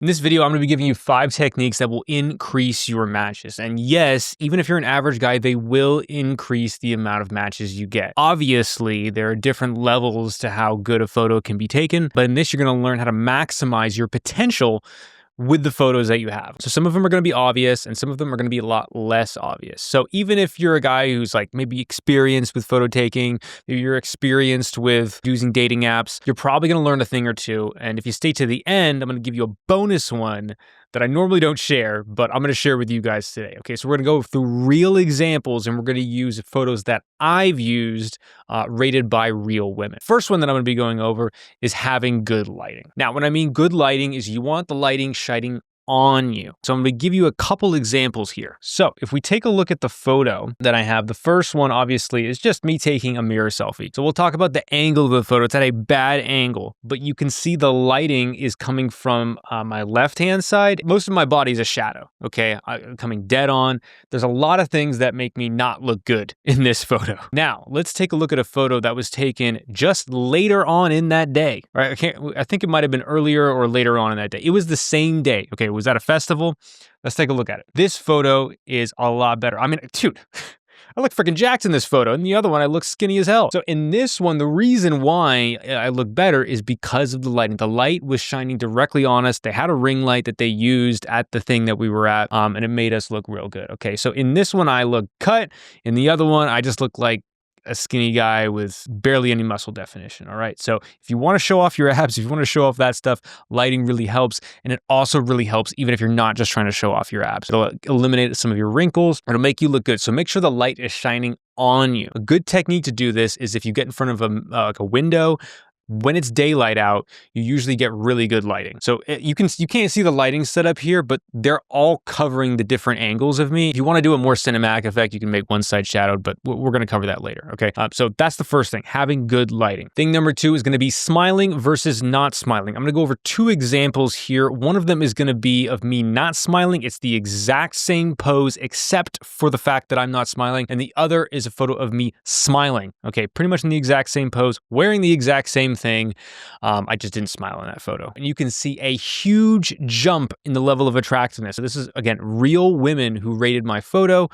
In this video, I'm going to be giving you 5 techniques that will increase your matches. And yes, even if you're an average guy, they will increase the amount of matches you get. Obviously, there are different levels to how good a photo can be taken, but in this, you're going to learn how to maximize your potential with the photos that you have. So some of them are going to be obvious and some of them are going to be a lot less obvious. So even if you're a guy who's like maybe experienced with photo taking, maybe you're experienced with using dating apps, you're probably going to learn a thing or two. And if you stay to the end, I'm going to give you a bonus one that I normally don't share, but I'm going to share with you guys today. Okay, so we're going to go through real examples and we're going to use photos that I've used rated by real women. First one that I'm going to be going over is having good lighting. Now, when I mean good lighting is you want the lighting shining on you. So I'm going to give you a couple examples here. So if we take a look at the photo that I have, the first one obviously is just me taking a mirror selfie. So we'll talk about the angle of the photo. It's at a bad angle, but you can see the lighting is coming from my left-hand side. Most of my body is a shadow, okay? Coming dead on. There's a lot of things that make me not look good in this photo. Now, let's take a look at a photo that was taken just later on in that day, right? I think it might have been earlier or later on in that day. It was the same day, okay? Was at a festival. Let's take a look at it. This photo is a lot better. I mean, dude, I look freaking jacked in this photo. And the other one, I look skinny as hell. So in this one, the reason why I look better is because of the lighting. The light was shining directly on us. They had a ring light that they used at the thing that we were at, and it made us look real good. Okay, so in this one, I look cut. In the other one, I just look like a skinny guy with barely any muscle definition, all right? So if you want to show off your abs, if you want to show off that stuff, lighting really helps, and it also really helps even if you're not just trying to show off your abs. It'll eliminate some of your wrinkles, it'll make you look good. So make sure the light is shining on you. A good technique to do this is if you get in front of like a window, when it's daylight out, you usually get really good lighting. So you can't see the lighting setup here, but they're all covering the different angles of me. If you want to do a more cinematic effect, you can make one side shadowed, but we're going to cover that later, okay? So that's the first thing, having good lighting. Thing number 2 is going to be smiling versus not smiling. I'm going to go over 2 examples here. One of them is going to be of me not smiling. It's the exact same pose except for the fact that I'm not smiling. And the other is a photo of me smiling, okay? Pretty much in the exact same pose, wearing the exact same thing. I just didn't smile in that photo. And you can see a huge jump in the level of attractiveness. So this is, again, real women who rated my photo.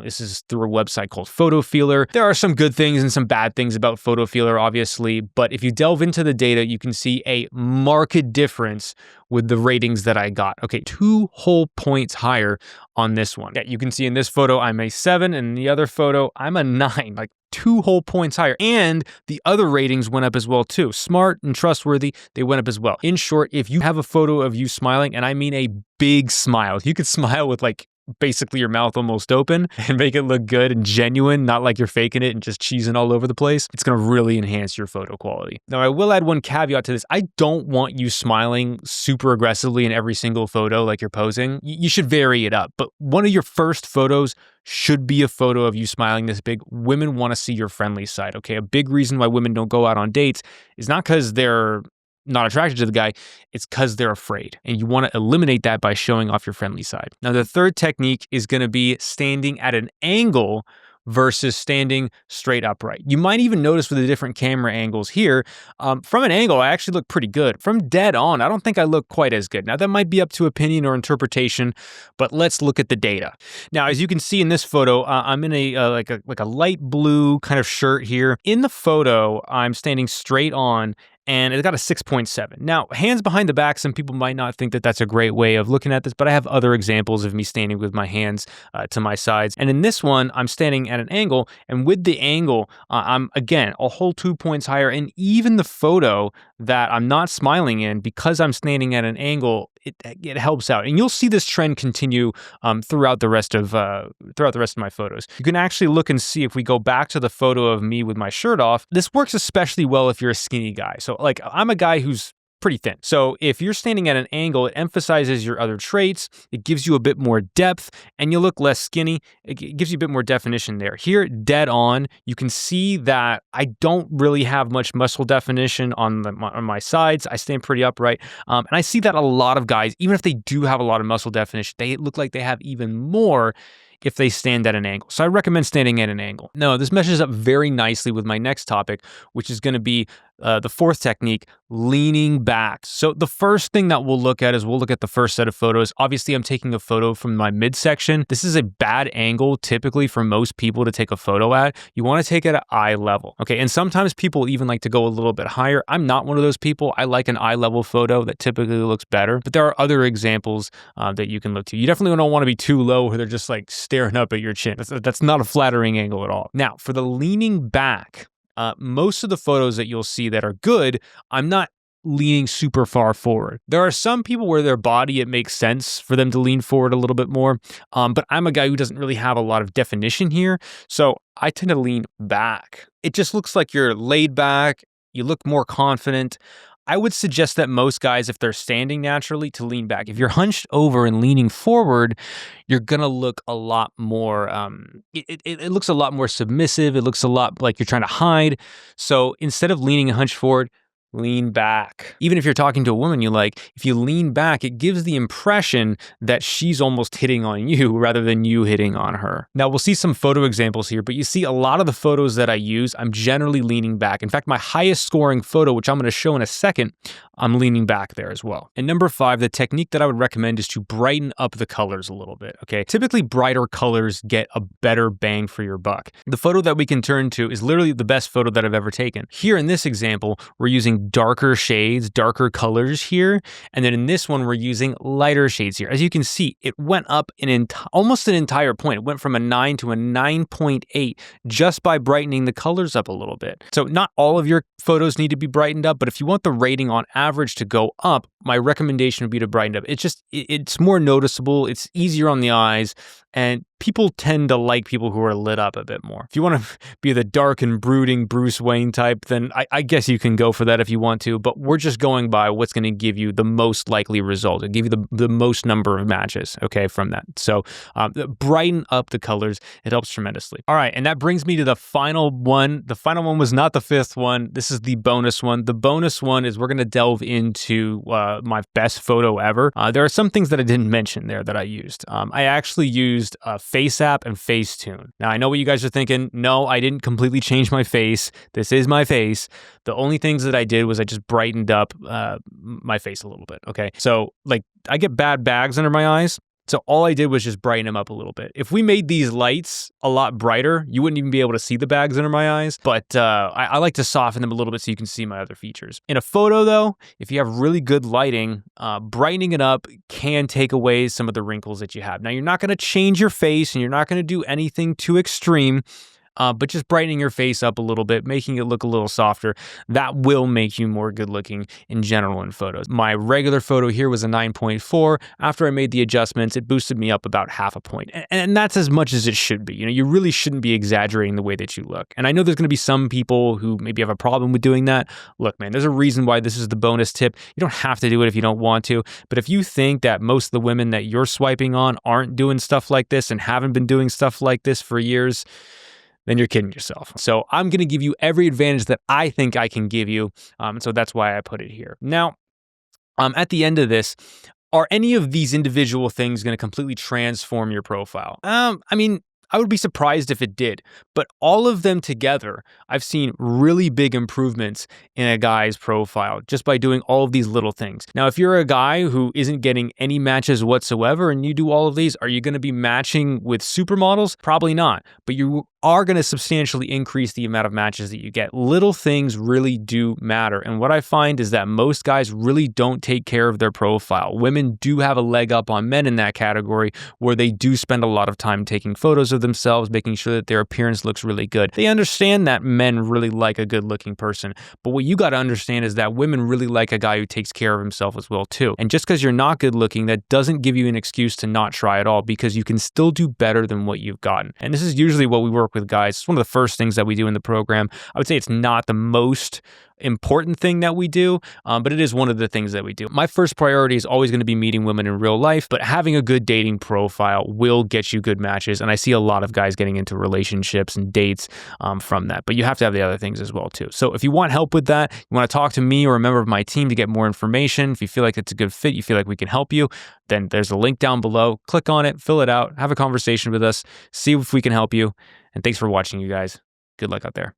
This is through a website called Photo Feeler. There are some good things and some bad things about Photo Feeler, obviously, but if you delve into the data, you can see a marked difference with the ratings that I got. Okay, 2 whole points higher on this one. Yeah, you can see in this photo, I'm a 7, and in the other photo, I'm a 9, like 2 whole points higher. And the other ratings went up as well too. Smart and trustworthy, they went up as well. In short, if you have a photo of you smiling, and I mean a big smile, you could smile with like basically your mouth almost open and make it look good and genuine, not like you're faking it and just cheesing all over the place, it's going to really enhance your photo quality. Now, I will add one caveat to this. I don't want you smiling super aggressively in every single photo like you're posing. You should vary it up, but one of your first photos should be a photo of you smiling this big. Women want to see your friendly side, okay? A big reason why women don't go out on dates is not because they're not attracted to the guy, it's because they're afraid. And you want to eliminate that by showing off your friendly side. Now, the third technique is going to be standing at an angle versus standing straight upright. You might even notice with the different camera angles here, from an angle, I actually look pretty good. From dead on, I don't think I look quite as good. Now, that might be up to opinion or interpretation, but let's look at the data. Now, as you can see in this photo, I'm in a like a light blue kind of shirt here. In the photo, I'm standing straight on, and it's got a 6.7. Now, hands behind the back, some people might not think that that's a great way of looking at this, but I have other examples of me standing with my hands to my sides. And in this one, I'm standing at an angle, and with the angle, I'm, again, a whole 2 points higher. And even the photo that I'm not smiling in, because I'm standing at an angle, it helps out. And you'll see this trend continue throughout the rest of my photos. You can actually look and see, if we go back to the photo of me with my shirt off, this works especially well if you're a skinny guy. So like, I'm a guy who's pretty thin. So if you're standing at an angle, it emphasizes your other traits. It gives you a bit more depth and you look less skinny. It gives you a bit more definition there. Here, dead on, you can see that I don't really have much muscle definition on my sides. I stand pretty upright. And I see that a lot of guys, even if they do have a lot of muscle definition, they look like they have even more if they stand at an angle. So I recommend standing at an angle. Now, this meshes up very nicely with my next topic, which is going to be the fourth technique, leaning back. So the first thing that we'll look at is we'll look at the first set of photos. Obviously, I'm taking a photo from my midsection. This is a bad angle typically for most people to take a photo at. You want to take it at eye level, okay? And sometimes people even like to go a little bit higher. I'm not one of those people. I like an eye level photo that typically looks better, but there are other examples that you can look to. You definitely don't want to be too low where they're just like staring up at your chin. That's not a flattering angle at all. Now, for the leaning back, most of the photos that you'll see that are good, I'm not leaning super far forward. There are some people where their body, it makes sense for them to lean forward a little bit more, but I'm a guy who doesn't really have a lot of definition here, so I tend to lean back. It just looks like you're laid back, you look more confident. I would suggest that most guys, if they're standing naturally, to lean back. If you're hunched over and leaning forward, you're gonna look a lot more, it looks a lot more submissive. It looks a lot like you're trying to hide. So instead of leaning and hunched forward, lean back. Even if you're talking to a woman you like, if you lean back, it gives the impression that she's almost hitting on you rather than you hitting on her. Now, we'll see some photo examples here, but you see a lot of the photos that I use, I'm generally leaning back. In fact, my highest scoring photo, which I'm going to show in a second, I'm leaning back there as well. And number 5, the technique that I would recommend is to brighten up the colors a little bit, okay? Typically, brighter colors get a better bang for your buck. The photo that we can turn to is literally the best photo that I've ever taken. Here in this example, we're using darker shades, darker colors here. And then in this one, we're using lighter shades here. As you can see, it went up almost an entire point. It went from a 9 to a 9.8 just by brightening the colors up a little bit. So not all of your photos need to be brightened up, but if you want the rating on average to go up, my recommendation would be to brighten up. It's more noticeable, it's easier on the eyes, and people tend to like people who are lit up a bit more. If you want to be the dark and brooding Bruce Wayne type, then I guess you can go for that if you want to, but we're just going by what's going to give you the most likely result. It'll give you the most number of matches, okay, from that. So brighten up the colors. It helps tremendously. All right, and that brings me to the final one. The final one was not the 5th one. This is the bonus one. The bonus one is we're going to delve into my best photo ever. There are some things that I didn't mention there that I used. I actually used FaceApp and Facetune. Now, I know what you guys are thinking. No, I didn't completely change my face. This is my face. The only things that I did was I just brightened up my face a little bit, okay? So, like, I get bad bags under my eyes. So all I did was just brighten them up a little bit. If we made these lights a lot brighter, you wouldn't even be able to see the bags under my eyes. But I like to soften them a little bit so you can see my other features. In a photo though, if you have really good lighting, brightening it up can take away some of the wrinkles that you have. Now, you're not going to change your face and you're not going to do anything too extreme. But just brightening your face up a little bit, making it look a little softer, that will make you more good looking in general in photos. My regular photo here was a 9.4. After I made the adjustments, it boosted me up about half a point. And that's as much as it should be. You know, you really shouldn't be exaggerating the way that you look. And I know there's going to be some people who maybe have a problem with doing that. Look, man, there's a reason why this is the bonus tip. You don't have to do it if you don't want to. But if you think that most of the women that you're swiping on aren't doing stuff like this and haven't been doing stuff like this for years, then you're kidding yourself. So I'm going to give you every advantage that I think I can give you. So that's why I put it here. Now, at the end of this, are any of these individual things going to completely transform your profile? I mean, I would be surprised if it did, but all of them together, I've seen really big improvements in a guy's profile just by doing all of these little things. Now, if you're a guy who isn't getting any matches whatsoever and you do all of these, are you going to be matching with supermodels? Probably not, but you are going to substantially increase the amount of matches that you get. Little things really do matter. And what I find is that most guys really don't take care of their profile. Women do have a leg up on men in that category where they do spend a lot of time taking photos of themselves, making sure that their appearance looks really good. They understand that men really like a good looking person. But what you got to understand is that women really like a guy who takes care of himself as well too. And just because you're not good looking, that doesn't give you an excuse to not try at all, because you can still do better than what you've gotten. And this is usually what we work with guys. It's one of the first things that we do in the program. I would say it's not the most important thing that we do, but it is one of the things that we do. My first priority is always going to be meeting women in real life, but having a good dating profile will get you good matches. And I see a lot of guys getting into relationships and dates from that, but you have to have the other things as well too. So if you want help with that, you want to talk to me or a member of my team to get more information, if you feel like it's a good fit, you feel like we can help you, then there's a link down below. Click on it, fill it out, have a conversation with us, see if we can help you. And thanks for watching, you guys. Good luck out there.